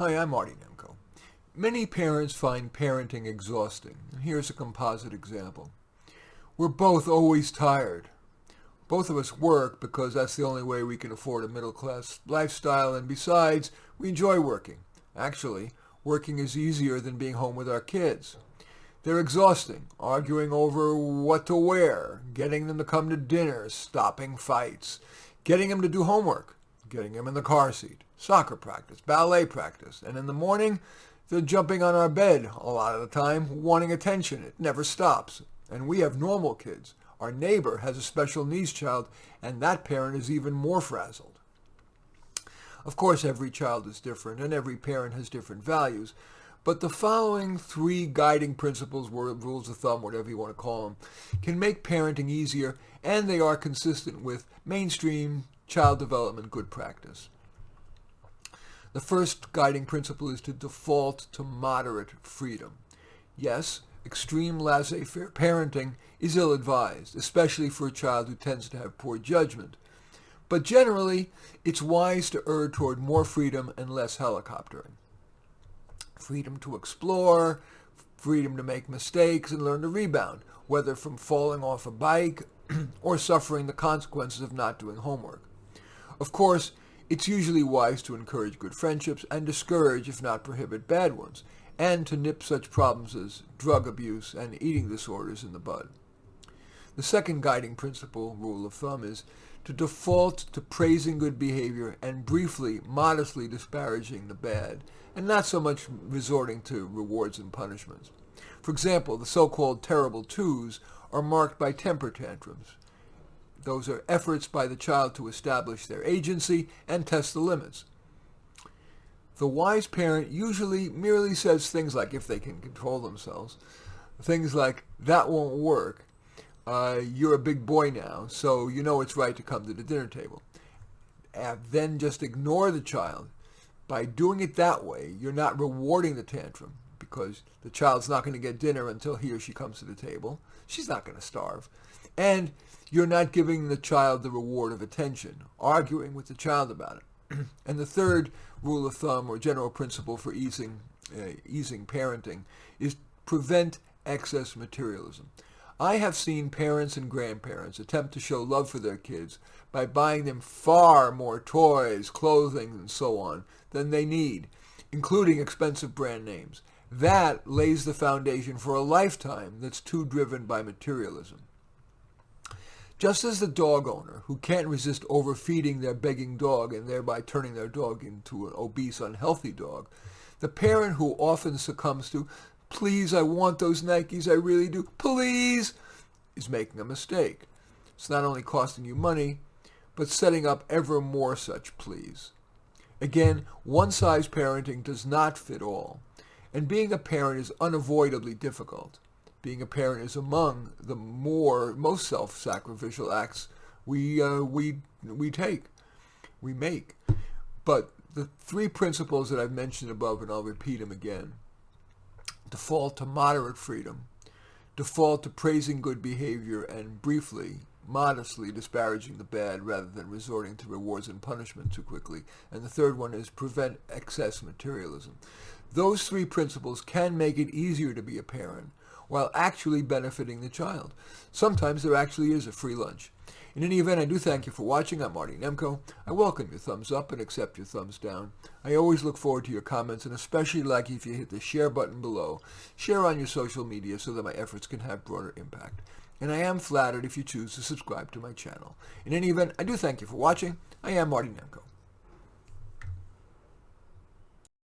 Hi, I'm Marty Nemko. Many parents find parenting exhausting. Here's a composite example. We're both always tired. Both of us work because that's the only way we can afford a middle-class lifestyle, and besides, we enjoy working. Actually, working is easier than being home with our kids. They're exhausting, arguing over what to wear, getting them to come to dinner, stopping fights, getting them to do homework, getting them in the car seat, soccer practice, ballet practice, and in the morning, they're jumping on our bed a lot of the time, wanting attention. It never stops. And we have normal kids. Our neighbor has a special needs child, and that parent is even more frazzled. Of course, every child is different, and every parent has different values, but the following 3 guiding principles, rules of thumb, whatever you want to call them, can make parenting easier, and they are consistent with mainstream child development good practice. The first guiding principle is to default to moderate freedom. Yes, extreme laissez-faire parenting is ill-advised, especially for a child who tends to have poor judgment. But generally, it's wise to err toward more freedom and less helicoptering. Freedom to explore, freedom to make mistakes and learn to rebound, whether from falling off a bike or suffering the consequences of not doing homework. Of course, it's usually wise to encourage good friendships and discourage, if not prohibit, bad ones, and to nip such problems as drug abuse and eating disorders in the bud. The second guiding principle, rule of thumb, is to default to praising good behavior and briefly, modestly disparaging the bad, and not so much resorting to rewards and punishments. For example, the so-called terrible twos are marked by temper tantrums. Those are efforts by the child to establish their agency and test the limits. The wise parent usually merely says things like, if they can control themselves, things like, that won't work, you're a big boy now, so you know it's right to come to the dinner table. And then just ignore the child. By doing it that way, you're not rewarding the tantrum, because the child's not going to get dinner until he or she comes to the table. She's not going to starve. And you're not giving the child the reward of attention, arguing with the child about it. And the third rule of thumb or general principle for easing parenting is prevent excess materialism. I have seen parents and grandparents attempt to show love for their kids by buying them far more toys, clothing, and so on than they need, including expensive brand names. That lays the foundation for a lifetime that's too driven by materialism. Just as the dog owner, who can't resist overfeeding their begging dog and thereby turning their dog into an obese, unhealthy dog, the parent who often succumbs to, please, I want those Nikes, I really do, please, is making a mistake. It's not only costing you money, but setting up ever more such pleas. Again, one-size parenting does not fit all, and being a parent is unavoidably difficult. Being a parent is among the most self-sacrificial acts we make. But the 3 principles that I've mentioned above, and I'll repeat them again: default to moderate freedom, default to praising good behavior and briefly, modestly disparaging the bad rather than resorting to rewards and punishment too quickly. And the third one is prevent excess materialism. Those 3 principles can make it easier to be a parent while actually benefiting the child. Sometimes there actually is a free lunch. In any event, I do thank you for watching. I'm Marty Nemko. I welcome your thumbs up and accept your thumbs down. I always look forward to your comments, and especially like if you hit the share button below. Share on your social media so that my efforts can have broader impact. And I am flattered if you choose to subscribe to my channel. In any event, I do thank you for watching. I am Marty Nemko.